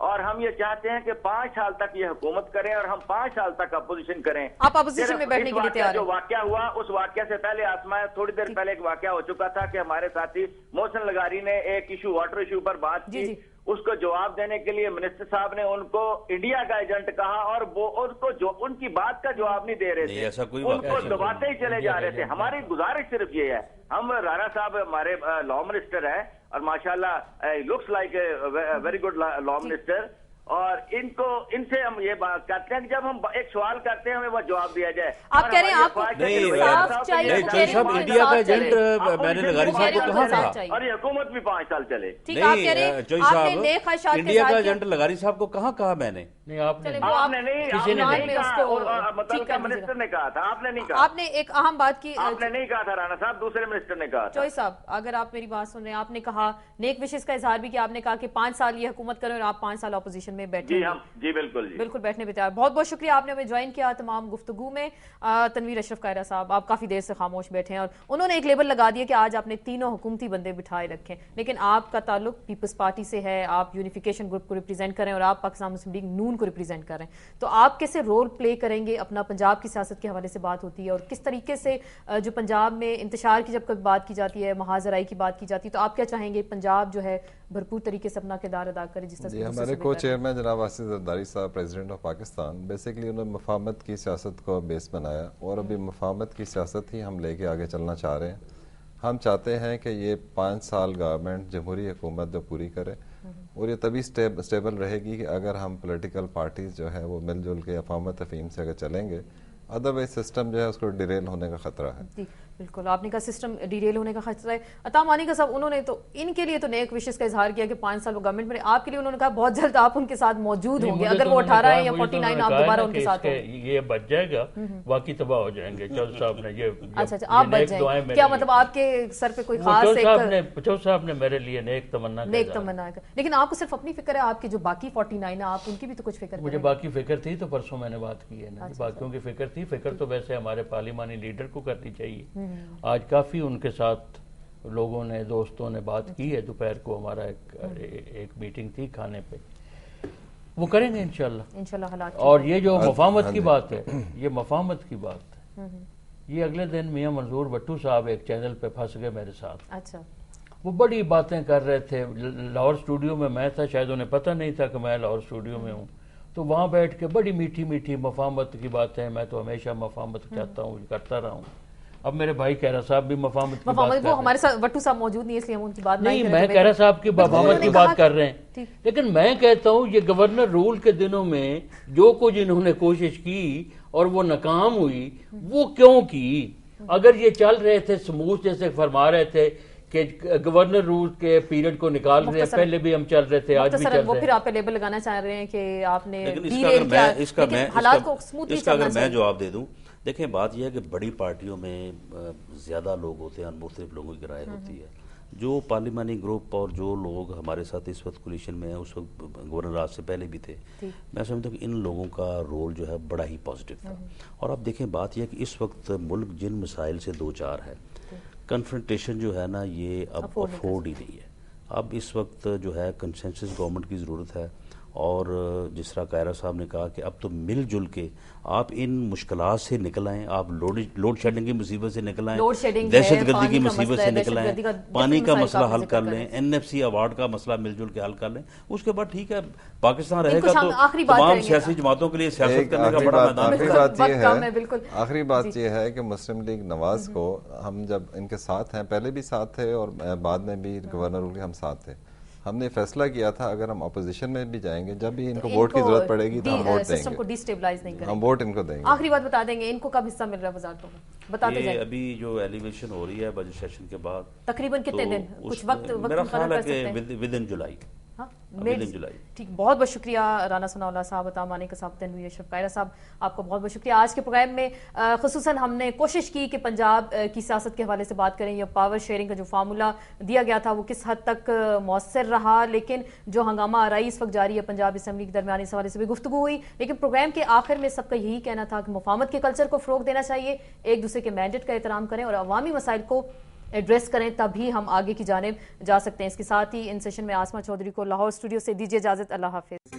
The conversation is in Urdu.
اور ہم یہ چاہتے ہیں کہ 5 سال تک یہ حکومت کریں اور ہم 5 سال تک اپوزیشن کریں. آپ اپوزیشن میں بیٹھنے کے لیے تیار ہیں؟ جو واقعہ ہوا اس واقعہ سے پہلے آسمان تھوڑی دیر پہلے ایک واقعہ ہو چکا تھا کہ ہمارے ساتھی محسن لغاری نے ایک ایشو واٹر ایشو پر بات کی. اس کو جواب دینے کے لیے منسٹر صاحب نے ان کو انڈیا کا ایجنٹ کہا اور وہ ان کو جو ان کی بات کا جواب نہیں دے رہے تھے, ان کو دباتے ہی چلے جا رہے تھے. ہماری گزارش صرف یہ ہے, ہم رانا صاحب ہمارے لا منسٹر ہیں اور ماشاءاللہ looks like a very good law minister, اور ان سے ہم یہ بات کرتے ہیں کہ جب ہم ایک سوال کرتے ہیں ہمیں وہ جواب دیا جائے. آپ کہہ رہے ہیں آپ کو انصاف چاہیے, انڈیا کا ایجنٹ میں نے لغاری صاحب کو کہاں کہا, اور یہ حکومت بھی 5 سال چلے. نہیں چوئی صاحب, انڈیا کا ایجنٹ لغاری صاحب کو کہاں کہا میں نے؟ نہیں آپ نے مطلب منسٹر نے کہا تھا, آپ نے نہیں کہا. آپ نے ایک اہم بات کی, آپ نے نہیں کہا تھا رانا صاحب, دوسرے منسٹر نے کہا. چوئی صاحب اگر آپ میری بات سن رہے ہیں, آپ نے کہا نیک وشز کا اظہار بھی کیا, آپ نے کہا کہ 5 سال یہ حکومت کریں اور آپ 5 سال اپوزیشن میں بیٹھیں. جی بالکل, بالکل بیٹھنے پہ تیار. بہت بہت شکریہ آپ نے ہمیں جوائن کیا تمام گفتگو میں. تنویر اشرف قائرہ صاحب آپ کافی دیر سے خاموش بیٹھے ہیں اور انہوں نے ایک لیبل لگا دیا کہ آج آپ نے تینوں حکومتی بندے بٹھائے رکھے, لیکن آپ کا تعلق پیپلز پارٹی سے ہے, آپ یونیفیکیشن گروپ کو ریپرزینٹ کریں اور آپ پاکستان مسلم لیگ نون کو ریپرزینٹ کریں. تو آپ کیسے رول پلے کریں گے؟ اپنا پنجاب کی سیاست کے حوالے سے بات ہوتی ہے اور کس طریقے سے جو پنجاب میں انتشار کی جب کبھی بات کی جاتی ہے, محاذ رائی کی بات کی جاتی ہے, تو آپ کیا چاہیں گے پنجاب جو ہے بھرپور طریقے سے اپنا کردار ادا کرے جس طرح سے ہمارے کو چیئرمین جناب آصف زرداری صاحب پریزیڈنٹ آف پاکستان بیسیکلی انہوں نے مفاہمت کی سیاست کو بیس بنایا اور ابھی مفاہمت کی سیاست ہی ہم لے کے آگے چلنا چاہ رہے ہیں. ہم چاہتے ہیں کہ یہ 5 سال گورنمنٹ جمہوری حکومت جو پوری کرے, اور یہ تبھی سٹیبل رہے گی کہ اگر ہم پولیٹیکل پارٹیز جو ہے وہ مل جل کے افہام تفہیم سے اگر چلیں گے, ادروائز سسٹم جو ہے اس کو ڈیریل ہونے کا خطرہ ہے. جی بالکل, آپ نے کہا سسٹم ڈیریل ہونے کا خطرہ ہے. عطا مانیکا صاحب انہوں نے تو ان کے لیے تو نیک وشز کا اظہار کیا کہ 5 سال وہ گورنمنٹ میں, آپ کے لیے انہوں نے کہا بہت جلد آپ ان کے ساتھ موجود ہوں گے, اگر وہ 18 ہے یا 49 آپ دوبارہ ان کے ساتھ ہوں. یہ بچ جائے گا, باقی تباہ ہو جائیں گے. چودھری صاحب نے یہ اچھا آپ بچ جائیں, کیا مطلب آپ کے سر پہ کوئی خاص چودھری صاحب نے میرے لیے نیک تمنا لیکن آپ کو صرف اپنی فکر ہے, آپ کے جو باقی 49 ہیں آپ ان کی بھی تو کچھ فکر. مجھے باقی فکر تھی تو پرسوں میں نے بات کی ہے نا, باقیوں کی فکر تھی. فکر تو ویسے ہمارے پارلیمانی لیڈر کو کرنی چاہیے. آج کافی ان کے ساتھ لوگوں نے, دوستوں نے بات کی ہے. دوپہر کو ہمارا ایک میٹنگ تھی کھانے پہ, وہ کریں گے انشاءاللہ. اور یہ جو مفاہمت کی بات ہے, یہ مفاہمت کی بات ہے, یہ اگلے دن میاں منظور بٹو صاحب ایک چینل پہ پھنس گئے میرے ساتھ. اچھا, وہ بڑی باتیں کر رہے تھے. لاہور اسٹوڈیو میں میں تھا, شاید انہیں پتہ نہیں تھا کہ میں لاہور اسٹوڈیو میں ہوں. تو وہاں بیٹھ کے بڑی میٹھی میٹھی مفاہمت کی باتیں, میں تو ہمیشہ مفاہمت چاہتا ہوں, کرتا رہا ہوں. اب میرے بھائی قائرہ صاحب بھی مفاہمت کی بات کر رہے ہیں. وہ ہمارے ساتھ وٹو صاحب موجود نہیں, اس لیے ہم ان کی بات نہیں, میں قائرہ صاحب کی مفاہمت کی بات کر رہے ہیں. لیکن میں کہتا ہوں یہ گورنر رول کے دنوں میں جو کچھ انہوں نے کوشش کی اور وہ ناکام ہوئی, وہ کیوں کی؟ اگر یہ چل رہے تھے سموتھ جیسے فرما رہے تھے کہ گورنر رول کے پیریڈ کو نکال رہے ہیں, پہلے بھی ہم چل رہے تھے, آج بھی چل رہے ہیں. وہ پھر آپ پہ لیبل لگانا چاہ رہے ہیں کہ آپ نے اس کا اگر میں جواب دے دوں, دیکھیں بات یہ ہے کہ بڑی پارٹیوں میں زیادہ لوگ ہوتے ہیں, مختلف لوگوں کی رائے ہوتی ہے. جو پارلیمانی گروپ اور جو لوگ ہمارے ساتھ اس وقت کولیشن میں ہیں, اس وقت گورنر راج سے پہلے بھی تھے, میں سمجھتا ہوں کہ ان لوگوں کا رول جو ہے بڑا ہی پازیٹیو تھا. اور اب دیکھیں بات یہ ہے کہ اس وقت ملک جن مسائل سے دو چار ہے, کنفرنٹیشن جو ہے نا یہ اب افورڈ ہی نہیں ہے. اب اس وقت جو ہے کنسنسس گورنمنٹ کی ضرورت ہے. اور جس طرح قائرہ صاحب نے کہا کہ اب تو مل جل کے آپ ان مشکلات سے نکل آئیں, آپ لوڈ شیڈنگ کی مصیبت سے نکل آئیں, دہشت گردی کی مصیبت سے نکل آئیں, پانی کا مسئلہ حل کر لیں, NFC ایوارڈ کا مسئلہ مل جل کے حل کر لیں. اس کے بعد ٹھیک ہے پاکستان رہے گا تو تمام سیاسی جماعتوں کے لیے سیاست کرنے کا بڑا میدان. آخری بات یہ ہے کہ مسلم لیگ نواز کو ہم جب ان کے ساتھ ہیں, پہلے بھی ساتھ تھے اور بعد میں بھی گورنر رول کے ہم ساتھ تھے, ہم نے فیصلہ کیا تھا اگر ہم اپوزیشن میں بھی جائیں گے, جب بھی ان کو ووٹ کی ضرورت پڑے گی تو ہم ووٹ دیں گے, کو ڈی سٹیبلائز نہیں کریں گے, ہم ووٹ ان کو دیں گے. آخری بات بتا دیں گے, ان کو کب حصہ مل رہا ہے وزارتوں میں, بتاتے جائیں. ابھی جو ایلیویشن ہو رہی ہے بجٹ سیشن کے بعد تقریباً کتنے دن, کچھ وقت میرا خیال ہے کہ ود ان جولائی. ٹھیک, بہت بہت شکریہ رانا ثناء اللہ صاحب, عطا مانیکا صاحب, تنویر اشرف قائرہ صاحب, آپ کو بہت بہت شکریہ. آج کے پروگرام میں خصوصاً ہم نے کوشش کی کہ پنجاب کی سیاست کے حوالے سے بات کریں. یہ پاور شیئرنگ کا جو فارمولا دیا گیا تھا وہ کس حد تک مؤثر رہا, لیکن جو ہنگامہ آرائی اس وقت جاری ہے پنجاب اسمبلی کے درمیان, اس حوالے سے بھی گفتگو ہوئی. لیکن پروگرام کے آخر میں سب کا یہی کہنا تھا کہ مفاہمت کے کلچر کو فروغ دینا چاہیے, ایک دوسرے کے مینڈیٹ کا احترام کریں اور عوامی مسائل کو ایڈریس کریں تبھی ہم آگے کی جانب جا سکتے ہیں. اس کے ساتھ ہی ان سیشن میں آسما چودھری کو لاہور اسٹوڈیو سے دیجیے اجازت. اللہ حافظ.